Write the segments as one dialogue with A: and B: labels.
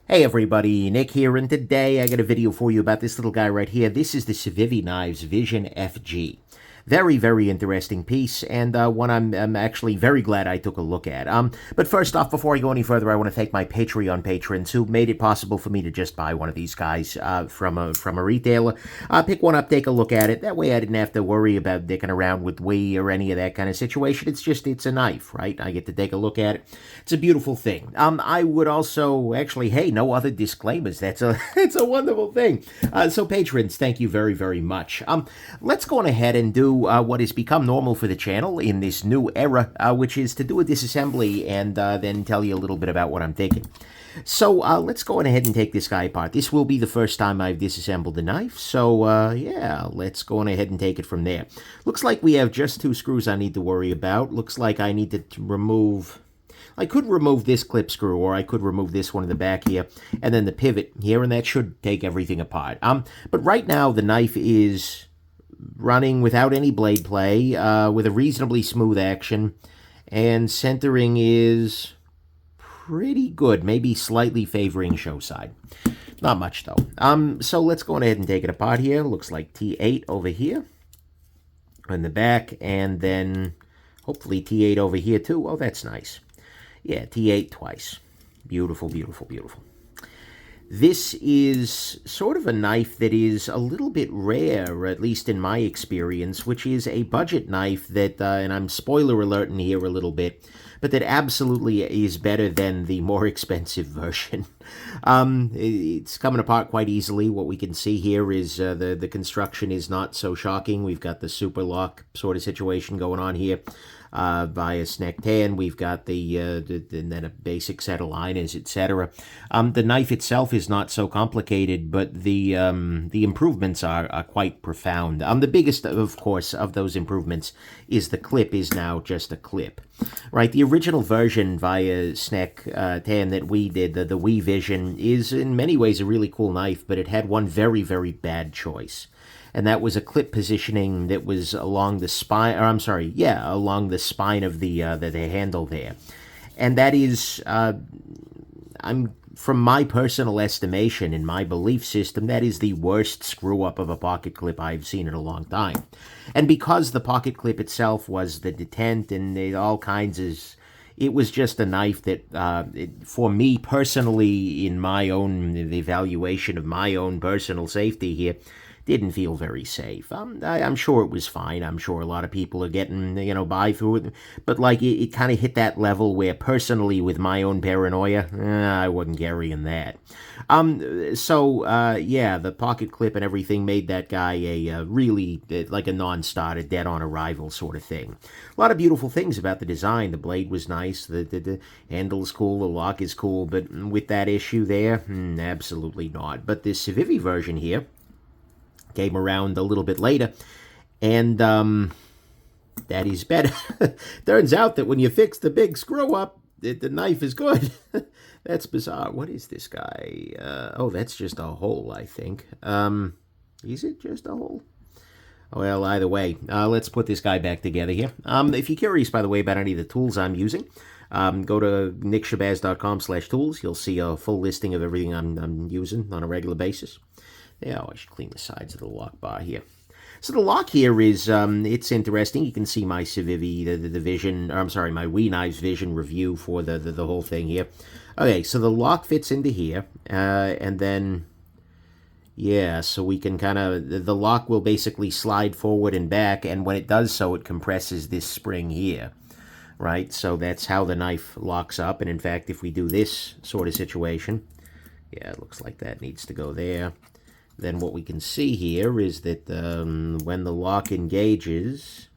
A: Hey everybody, Nick here, and today I got a video for you about this little guy right here. This is the Civivi Knives Vision FG. Very, very interesting piece, and one I'm actually very glad I took a look at. But first off, before I go any further, I want to thank my Patreon patrons who made it possible for me to just buy one of these guys from a retailer. Pick one up, take a look at it. That way I didn't have to worry about dicking around with weight or any of that kind of situation. It's a knife, right? I get to take a look at it. It's a beautiful thing. I would also, actually, hey, no other disclaimers. It's a wonderful thing. So patrons, thank you very, very much. Let's go on ahead and do what has become normal for the channel in this new era, which is to do a disassembly and then tell you a little bit about what I'm thinking. So let's go on ahead and take this guy apart. This will be the first time I've disassembled the knife, so yeah, let's go on ahead and take it from there. Looks like we have just two screws I need to worry about. Looks like I need to remove... I could remove this clip screw, or I could remove this one in the back here, and then the pivot here, and that should take everything apart. But right now, the knife is running without any blade play, with a reasonably smooth action, and centering is pretty good, maybe slightly favoring show side. Not much, though. So let's go ahead and take it apart here. Looks like T8 over here in the back, and then hopefully T8 over here, too. Oh, that's nice. Yeah, T8 twice. Beautiful, beautiful, beautiful. This is sort of a knife that is a little bit rare, at least in my experience, which is a budget knife that, and I'm spoiler alerting here a little bit, but that absolutely is better than the more expensive version. It's coming apart quite easily. What we can see here is the construction is not so shocking. We've got the super lock sort of situation going on here. Via SnecX, we've got and then a basic set of liners, etc. The knife itself is not so complicated, but the improvements are quite profound. The biggest, of course, of those improvements is the clip is now just a clip. Right, the original version via SnecX that we did, the Civivi Vision, is in many ways a really cool knife, but it had one very, very bad choice. And that was a clip positioning that was along the spine, or I'm sorry, yeah, along the spine of the handle there. And that is, from my personal estimation, in my belief system, that is the worst screw-up of a pocket clip I've seen in a long time. And because the pocket clip itself was the detent and all kinds of... It was just a knife that, for me personally, in my own evaluation of my own personal safety here, didn't feel very safe. I'm sure it was fine. I'm sure a lot of people are getting, by through it. But, like, it kind of hit that level where, personally, with my own paranoia, I wasn't carrying that. Yeah, the pocket clip and everything made that guy a really, like a non-starter, dead-on arrival sort of thing. A lot of beautiful things about the design. The blade was nice. The handle's cool. The lock is cool. But with that issue there, absolutely not. But this Civivi version here came around a little bit later, and that is better. Turns out that when you fix the big screw up, the knife is good. That's bizarre. What is this guy? Oh, that's just a hole, I think. Is it just a hole? Well, either way, let's put this guy back together here. If you're curious, by the way, about any of the tools I'm using, go to nickshabazz.com/tools. You'll see a full listing of everything I'm using on a regular basis. Yeah, I should clean the sides of the lock bar here. So the lock here is, it's interesting. You can see my Civivi, the Vision, or I'm sorry, my Civivi Knives Vision review for the whole thing here. Okay, so the lock fits into here, and then, yeah, so we can kind of, the lock will basically slide forward and back, and when it does so, it compresses this spring here, right? So that's how the knife locks up, and in fact, if we do this sort of situation, yeah, it looks like that needs to go there. Then what we can see here is that when the lock engages,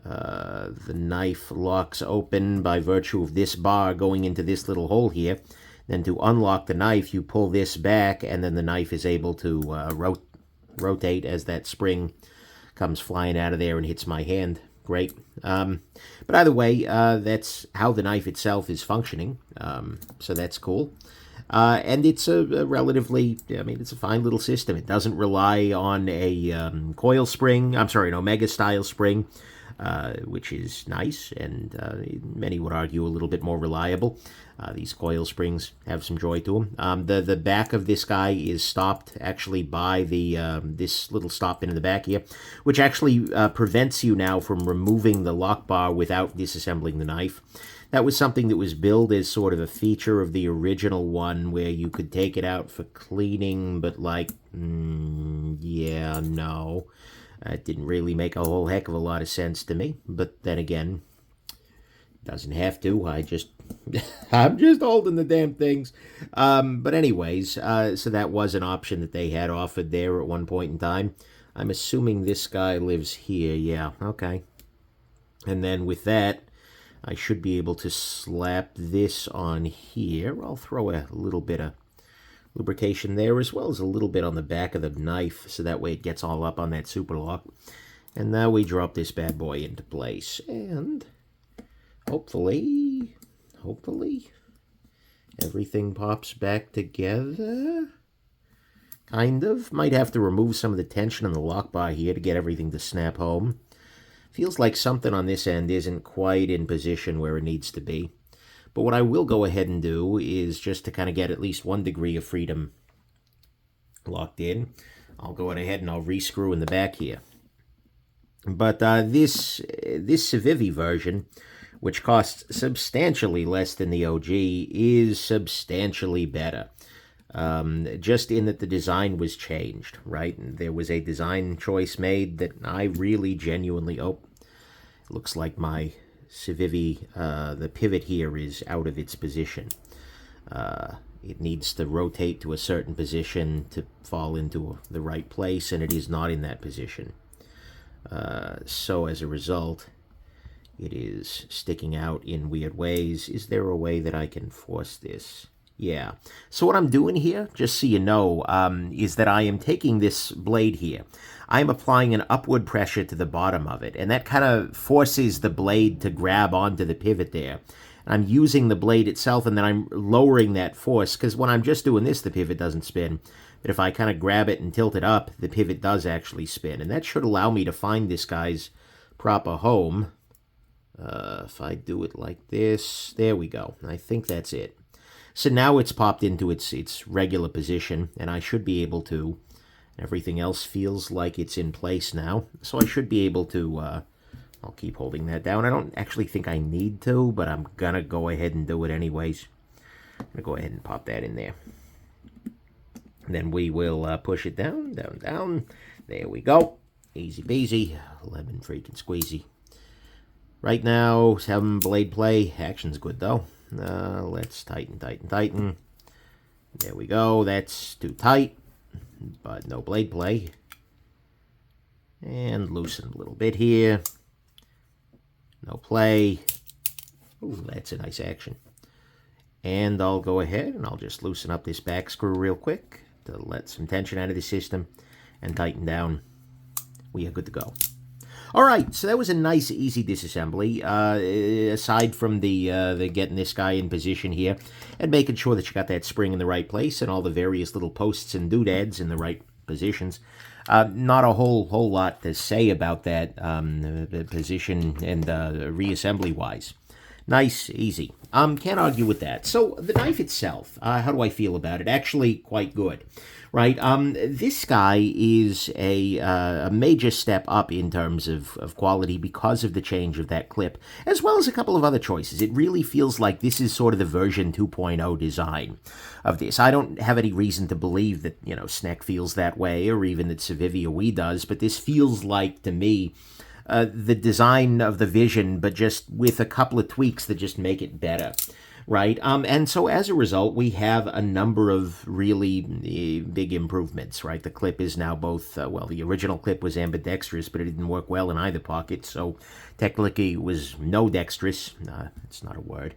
A: the knife locks open by virtue of this bar going into this little hole here. Then to unlock the knife, you pull this back, and then the knife is able to rotate as that spring comes flying out of there and hits my hand. Great. But either way, that's how the knife itself is functioning, so that's cool. And it's a relatively, it's a fine little system. It doesn't rely on a coil spring, I'm sorry, an Omega-style spring. which is nice, and many would argue a little bit more reliable. These coil springs have some joy to them. The back of this guy is stopped actually by this little stop pin in the back here, which actually prevents you now from removing the lock bar without disassembling the knife. That was something that was billed as sort of a feature of the original one, where you could take it out for cleaning, but like, yeah, no. It didn't really make a whole heck of a lot of sense to me, but then again, doesn't have to. I'm just holding the damn things. But anyways, so that was an option that they had offered there at one point in time. I'm assuming this guy lives here. Yeah, okay. And then with that, I should be able to slap this on here. I'll throw a little bit of lubrication there, as well as a little bit on the back of the knife, so that way it gets all up on that super lock. And now we drop this bad boy into place, and hopefully everything pops back together. Kind of. Might have to remove some of the tension on the lock bar here to get everything to snap home. Feels like something on this end isn't quite in position where it needs to be. But what I will go ahead and do is, just to kind of get at least 1 degree of freedom locked in, I'll go ahead and I'll rescrew in the back here. But this Civivi version, which costs substantially less than the OG, is substantially better. Just in that the design was changed, right? There was a design choice made that I really genuinely... Oh, it looks like my Civivi, the pivot here is out of its position. It needs to rotate to a certain position to fall into the right place, and it is not in that position. So as a result, it is sticking out in weird ways. Is there a way that I can force this? Yeah. So what I'm doing here, just so you know, is that I am taking this blade here. I'm applying an upward pressure to the bottom of it, and that kind of forces the blade to grab onto the pivot there. I'm using the blade itself, and then I'm lowering that force, because when I'm just doing this, the pivot doesn't spin. But if I kind of grab it and tilt it up, the pivot does actually spin, and that should allow me to find this guy's proper home. If I do it like this, there we go. I think that's it. So now it's popped into its regular position, and I should be able to... Everything else feels like it's in place now, so I should be able to... I'll keep holding that down. I don't actually think I need to, but I'm gonna go ahead and do it anyways. I'm gonna go ahead and pop that in there. And then we will push it down, down, down. There we go. Easy peasy. Lemon freaking squeezy. Right now, 7 blade play. Action's good though. Let's tighten, tighten, tighten. There we go. That's too tight, but no blade play. And loosen a little bit here. No play. Ooh, that's a nice action. And I'll go ahead and I'll just loosen up this back screw real quick to let some tension out of the system and tighten down. We are good to go. All right, so that was a nice, easy disassembly. Aside from the getting this guy in position here and making sure that you got that spring in the right place and all the various little posts and doodads in the right positions. Not a whole lot to say about that position and reassembly-wise. Nice, easy. Can't argue with that. So the knife itself, how do I feel about it? Actually, quite good, right? This guy is a major step up in terms of quality because of the change of that clip, as well as a couple of other choices. It really feels like this is sort of the version 2.0 design of this. I don't have any reason to believe that, you know, SnecX feels that way, or even that Civivi or we does, but this feels like, to me, the design of the Vision, but just with a couple of tweaks that just make it better, right? And so as a result, we have a number of really big improvements, right? The clip is now both, well, the original clip was ambidextrous, but it didn't work well in either pocket, so technically it was no dextrous. It's not a word.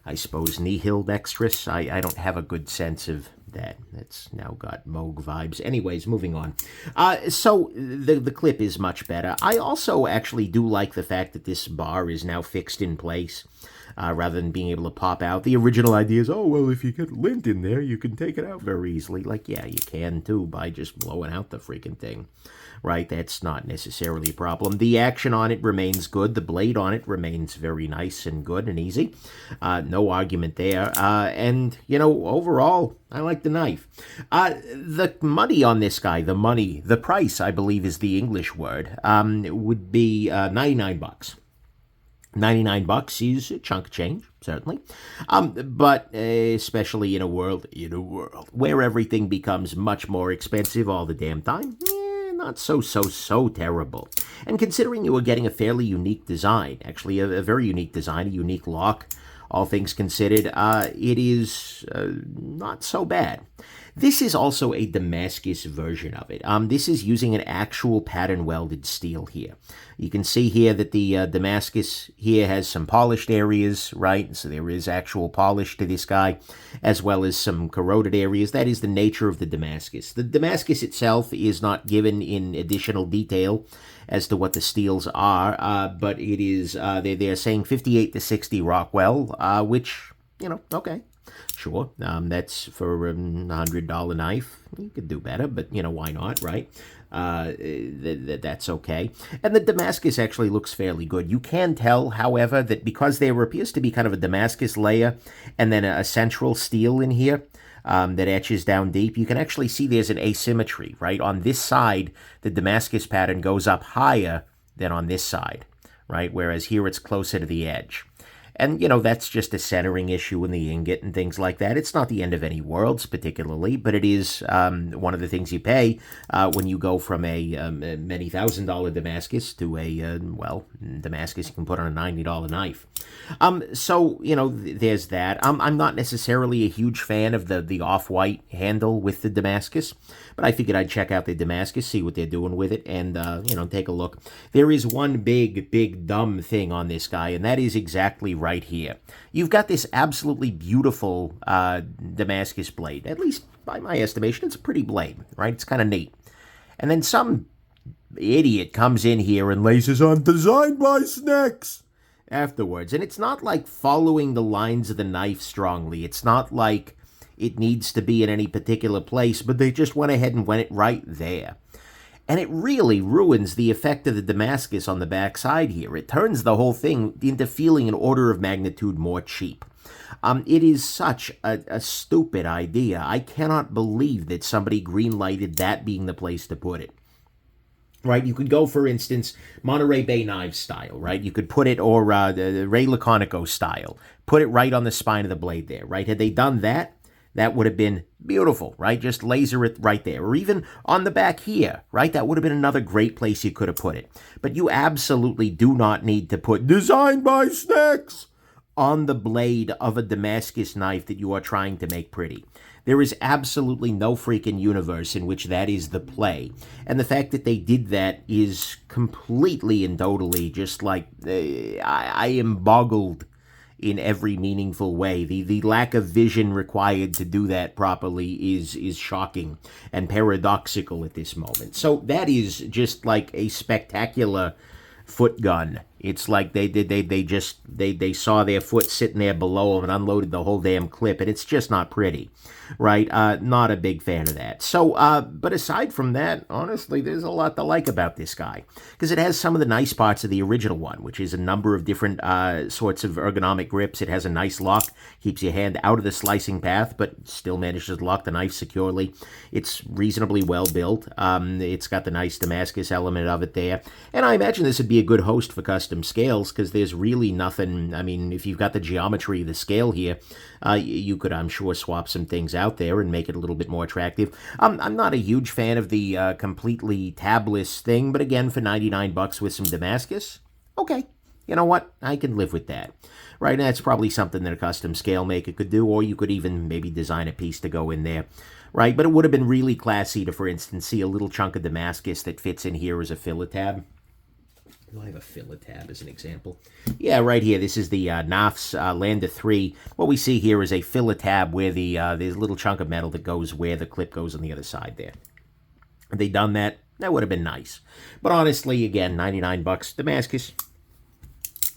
A: I suppose nihil dextrous. I don't have a good sense of That's now got Moog vibes. Anyways, moving on. So the clip is much better. I also actually do like the fact that this bar is now fixed in place. Rather than being able to pop out. The original idea is, oh, well, if you get lint in there, you can take it out very easily. Like, yeah, you can too by just blowing out the freaking thing. Right? That's not necessarily a problem. The action on it remains good. The blade on it remains very nice and good and easy. No argument there. And, you know, overall, I like the knife. The money on this guy, the price, I believe is the English word, would be $99. $99 is a chunk of change, certainly. But especially in a world where everything becomes much more expensive all the damn time, not so terrible. And considering you were getting a fairly unique design, actually a very unique design, a unique lock, all things considered, it is not so bad. This is also a Damascus version of it. This is using an actual pattern welded steel here. You can see here that the Damascus here has some polished areas, right? So there is actual polish to this guy, as well as some corroded areas. That is the nature of the Damascus. The Damascus itself is not given in additional detail as to what the steels are, but it is, they're saying 58 to 60 Rockwell, which, okay. Sure, that's for a $100 knife. You could do better, but, why not, right? That's okay. And the Damascus actually looks fairly good. You can tell, however, that because there appears to be kind of a Damascus layer and then a central steel in here that etches down deep, you can actually see there's an asymmetry, right? On this side, the Damascus pattern goes up higher than on this side, right? Whereas here it's closer to the edge. And, that's just a centering issue in the ingot and things like that. It's not the end of any worlds particularly, but it is one of the things you pay when you go from a many $1,000 Damascus to a, Damascus you can put on a $90 knife. So, there's that. I'm not necessarily a huge fan of the off-white handle with the Damascus, but I figured I'd check out the Damascus, see what they're doing with it, and, take a look. There is one big, dumb thing on this guy, and that is exactly right here. You've got this absolutely beautiful Damascus blade. At least by my estimation, it's a pretty blade, right? It's kind of neat. And then some idiot comes in here and laces on "designed by SnecX" afterwards. And it's not like following the lines of the knife strongly. It's not like it needs to be in any particular place, but they just went ahead and went it right there. And it really ruins the effect of the Damascus on the back side here. It turns the whole thing into feeling an order of magnitude more cheap. It is such a stupid idea. I cannot believe that somebody green-lighted that being the place to put it. Right, you could go, for instance, Monterey Bay Knives style, right? You could put it, or the Ray Laconico style. Put it right on the spine of the blade there, right? Had they done that, that would have been beautiful, right? Just laser it right there. Or even on the back here, right? That would have been another great place you could have put it. But you absolutely do not need to put "designed by SnecX" on the blade of a Damascus knife that you are trying to make pretty. There is absolutely no freaking universe in which that is the play. And the fact that they did that is completely and totally just like, I am boggled in every meaningful way. The lack of vision required to do that properly is shocking and paradoxical at this moment. So that is just like a spectacular foot gun. It's like they saw their foot sitting there below them and unloaded the whole damn clip, and it's just not pretty, right? Not a big fan of that. So, but aside from that, honestly, there's a lot to like about this guy, because it has some of the nice parts of the original one, which is a number of different sorts of ergonomic grips. It has a nice lock, keeps your hand out of the slicing path, but still manages to lock the knife securely. It's reasonably well built. It's got the nice Damascus element of it there, and I imagine this would be a good host for custom scales, because there's really nothing. I mean, if you've got the geometry of the scale here, you could, I'm sure, swap some things out there and make it a little bit more attractive. I'm not a huge fan of the completely tabless thing, but again, for $99 with some Damascus, okay, you know what? I can live with that. Right, and that's probably something that a custom scale maker could do, or you could even maybe design a piece to go in there. Right, but it would have been really classy to, for instance, see a little chunk of Damascus that fits in here as a filler tab. Do I have a filler tab as an example? Yeah, right here. This is the NAFS Lander 3. What we see here is a filler tab where there's a little chunk of metal that goes where the clip goes on the other side there. Had they done that, that would have been nice. But honestly, again, 99 bucks, Damascus.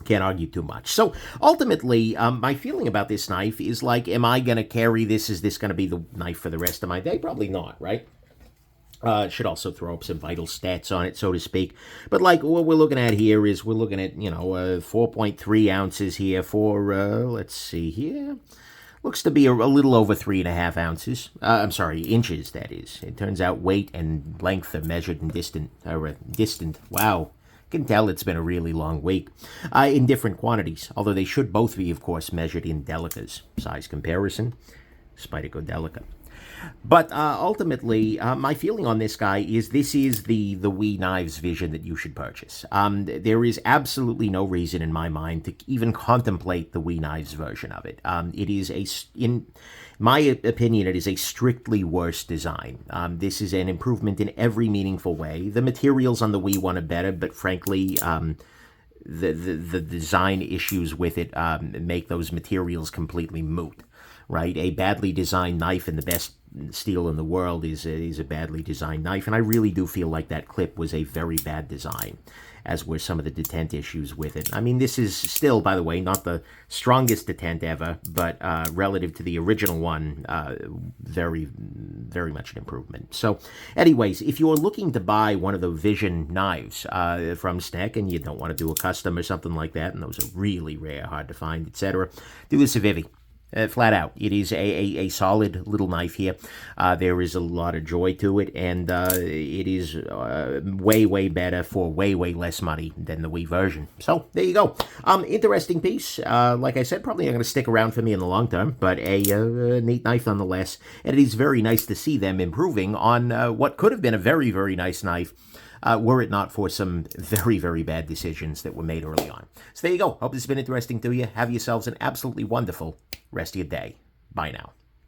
A: Can't argue too much. So ultimately, my feeling about this knife is like, am I going to carry this? Is this going to be the knife for the rest of my day? Probably not, right? Should also throw up some vital stats on it, so to speak. But like what we're looking at here is we're looking at, 4.3 ounces here for, let's see here. Looks to be a little over 3.5 ounces. I'm sorry, inches, that is. It turns out weight and length are measured in distant. Wow. Can tell it's been a really long week, in different quantities, although they should both be, of course, measured in delicas. Size comparison, Spyderco Delica. But ultimately, my feeling on this guy is this is the WE Knives Vision that you should purchase. There is absolutely no reason in my mind to even contemplate the WE Knives version of it. It is in my opinion, it is a strictly worse design. This is an improvement in every meaningful way. The materials on the WE one are better, but frankly, the design issues with it make those materials completely moot. Right, a badly designed knife and the best steel in the world is a badly designed knife, and I really do feel like that clip was a very bad design, as were some of the detent issues with it. I mean, this is still, by the way, not the strongest detent ever, but relative to the original one, very, very much an improvement. So, anyways, if you're looking to buy one of the Vision knives from SnecX, and you don't want to do a custom or something like that, and those are really rare, hard to find, etc., do the Civivi. Flat out. It is a solid little knife here. There is a lot of joy to it, and it is way, way better for way, way less money than the WE version. So, there you go. Interesting piece. Like I said, probably not going to stick around for me in the long term, but a neat knife nonetheless. And it is very nice to see them improving on what could have been a very, very nice knife, were it not for some very, very bad decisions that were made early on. So there you go. Hope this has been interesting to you. Have yourselves an absolutely wonderful rest of your day. Bye now.